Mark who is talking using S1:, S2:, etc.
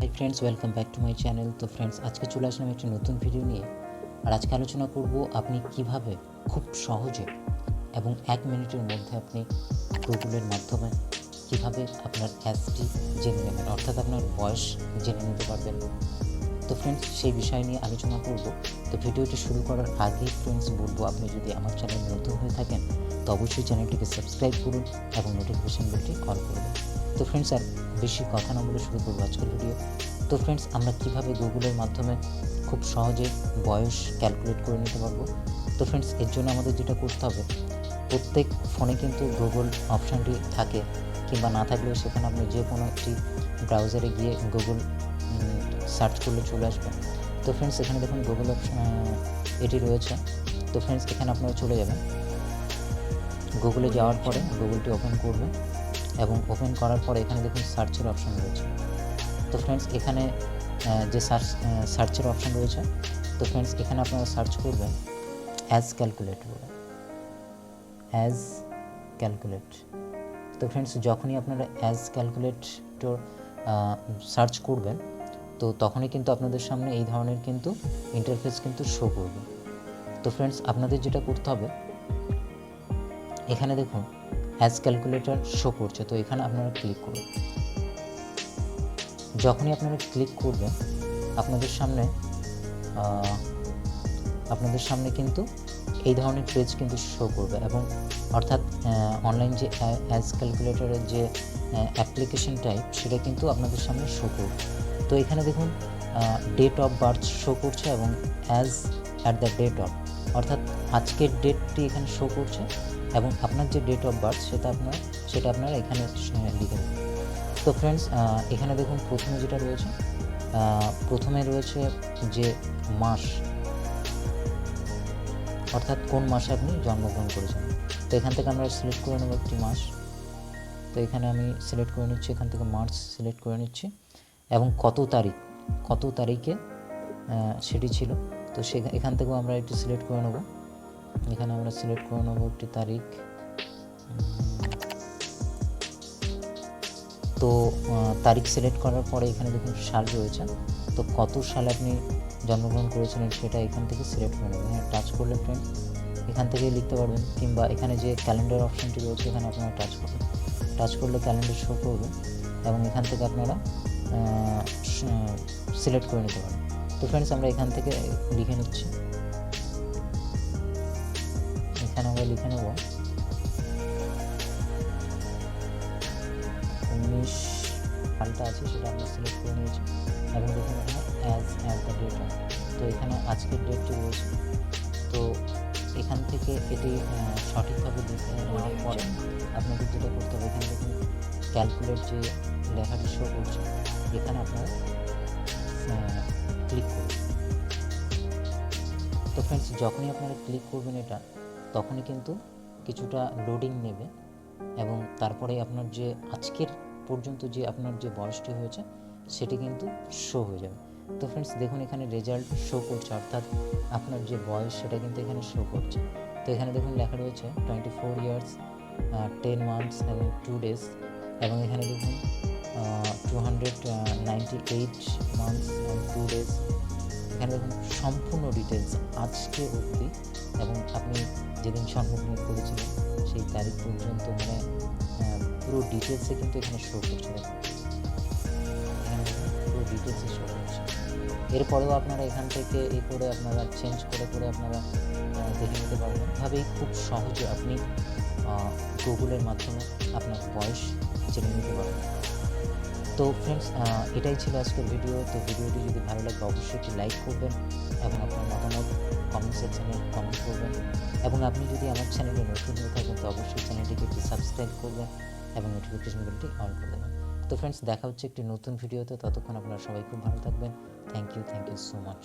S1: Hi friends, welcome back to my channel. তো friends, আজকে চলে আসলাম একটি নতুন ভিডিও নিয়ে। আর আজকে আলোচনা করব আপনি কিভাবে খুব সহজে এবং 1 মিনিটের মধ্যে আপনি গুগলের মাধ্যমে কিভাবে আপনার অ্যাজটি জেনে নেবেন, অর্থাৎ আপনার বয়স জেনে নিতে পারবেন। তো ফ্রেন্ডস, সেই বিষয় নিয়ে আলোচনা করব। তো ভিডিওটি শুরু করার আগে ফ্রেন্ডস বলবো, আপনি যদি আমার চ্যানেল নতুন হয়ে থাকেন তো অবশ্যই চ্যানেলটিকে সাবস্ক্রাইব করুন এবং নোটিফিকেশান বেলটি অন করবেন। তো ফ্রেন্ডস, আর বেশি কথা না বলে শুরু করবো আজকের ভিডিও। তো ফ্রেন্ডস, আমরা কিভাবে গুগলের মাধ্যমে খুব সহজে বয়স ক্যালকুলেট করে নিতে পারবো। তো ফ্রেন্ডস, এর জন্য আমাদের যেটা করতে হবে, প্রত্যেক ফোনে কিন্তু গুগল অপশানটি থাকে, কিংবা না থাকলেও সেখানে আপনি যে কোনো একটি ব্রাউজারে গিয়ে গুগল সার্চ করলে চলে আসবে। তো ফ্রেন্ডস, এখানে দেখুন গুগল এটি রয়েছে। তো ফ্রেন্ডস, এখানে আপনারা চলে যাবেন। গুগলে যাওয়ার পরে গুগলটি ওপেন করবে এবং ওপেন করার পরে এখানে দেখুন সার্চের অপশান রয়েছে। তো ফ্রেন্ডস, এখানে যে সার্চের অপশান রয়েছে, তো ফ্রেন্ডস এখানে আপনারা সার্চ করবেন অ্যাজ ক্যালকুলেট বলে, অ্যাজ ক্যালকুলেট। তো ফ্রেন্ডস, যখনই আপনারা অ্যাজ ক্যালকুলেটর সার্চ করবেন তো তখনই কিন্তু আপনাদের সামনে এই ধরনের কিন্তু ইন্টারফেস কিন্তু শো করবে। তো ফ্রেন্ডস, আপনাদের যেটা করতে হবে, এখানে দেখুন অ্যাজ ক্যালকুলেটর শো করছে, তো এখানে আপনারা ক্লিক করুন। যখনই আপনারা ক্লিক করবেন আপনাদের সামনে কিন্তু এই ধরনের পেজ কিন্তু শো করবে, এবং অর্থাৎ অনলাইন যে অ্যাজ ক্যালকুলেটরের যে অ্যাপ্লিকেশন টাইপ সেটা কিন্তু আপনাদের সামনে শো করবে। তো এখানে দেখুন ডেট অফ বার্থ শো করছে এবং as at the date of, অর্থাৎ আজকের ডেটটি এখানে শো করছে এবং আপনার যে ডেট অফ বার্থ সেটা আপনারা এখানে লিখে দেবেন। তো ফ্রেন্ডস, এখানে দেখুন প্রথমে রয়েছে যে মাস, অর্থাৎ কোন মাসে আপনি জন্মগ্রহণ করেছেন। তো এখান থেকে আমরা সিলেক্ট করে নেব একটি মাস। তো এখানে আমি সিলেক্ট করে নিচ্ছি, এখান থেকে মার্চ সিলেক্ট করে নিচ্ছি, এবং কত তারিখে সেটি ছিল। তো এখান থেকেও আমরা একটি সিলেক্ট করে নেব। এখানে আমরা সিলেক্ট করে নেব একটি তারিখ। তো তারিখ সিলেক্ট করার পরে এখানে দেখুন সাল রয়েছে। তো কত সালে আপনি জন্মগ্রহণ করেছিলেন সেটা এখান থেকে সিলেক্ট করে নেবেন। এখানে টাচ করলে ফ্রেন্ড এখান থেকেই লিখতে পারবেন, কিংবা এখানে যে ক্যালেন্ডার অপশানটি রয়েছে এখানে আপনারা টাচ করলে ক্যালেন্ডার শো করবে এবং এখান থেকে আপনারা সিলেক্ট করে নিতে পারেন। তো ফ্রেন্ডস, আমরা এখান থেকে লিখে নিচ্ছি। এখানে আমরা লিখে নেব 19 সালটা আছে, সেটা আমরা সিলেক্ট করে নিয়েছি এবং দেখুন এখানে as at the date of. তো এখানে আজকের ডেটটি রয়েছে। তো এখান থেকে এটি সঠিকভাবে নেওয়ার পরে আপনাদের যেটা করতে হবে, এখানে দেখুন ক্যালকুলেট যে লেখাটি শো করছে, এখানে আপনারা ক্লিক করুন। তো ফ্রেন্ডস, যখনই আপনারা ক্লিক করবেন এটা, তখনই কিন্তু কিছুটা লোডিং নেবে এবং তারপরে আপনার যে আজকের পর্যন্ত যে আপনার যে বয়সটি হয়েছে সেটি কিন্তু শো হয়ে যাবে। তো ফ্রেন্ডস, দেখুন এখানে রেজাল্ট শো করছে, অর্থাৎ আপনার যে বয়স সেটা কিন্তু এখানে শো করছে। তো এখানে দেখুন লেখা রয়েছে 24 ইয়ার্স 10 মান্থস এবং 2 ডেজ, এবং এখানে দেখুন 298 মান্থস অ্যান্ড 2 ডেজ। এখানে দেখুন সম্পূর্ণ ডিটেলস আজকে অবধি, এবং আপনি যেদিন জন্মগ্রহণ করেছিলেন সেই তারিখ পর্যন্ত, মানে পুরো ডিটেলসে কিন্তু এখানে শো করছে। দেখুন এখানে দেখুন পুরো ডিটেলসে শো করছে। এরপরেও আপনারা এখান থেকে আপনারা চেঞ্জ করে আপনারা দেখে নিতে পারবেন। এভাবেই খুব সহজে আপনি গুগলের মাধ্যমে আপনার বয়স জেনে নিতে পারবেন। তো ফ্রেন্ডস, এটাই ছিল আজকের ভিডিও। তো ভিডিওটি যদি ভালো লাগে অবশ্যই একটি লাইক করবেন এবং আপনার মতামত কমেন্ট সেকশানে কমেন্ট করবেন, এবং আপনি যদি আমার চ্যানেলে নতুন হয়ে থাকেন তো অবশ্যই চ্যানেলটিকে একটি সাবস্ক্রাইব করবেন এবং নোটিফিকেশন বেলটি অন করে দেবেন। তো ফ্রেন্ডস, দেখা হচ্ছে একটি নতুন ভিডিওতে। ততক্ষণ আপনারা সবাই খুব ভালো থাকবেন। Thank you so much.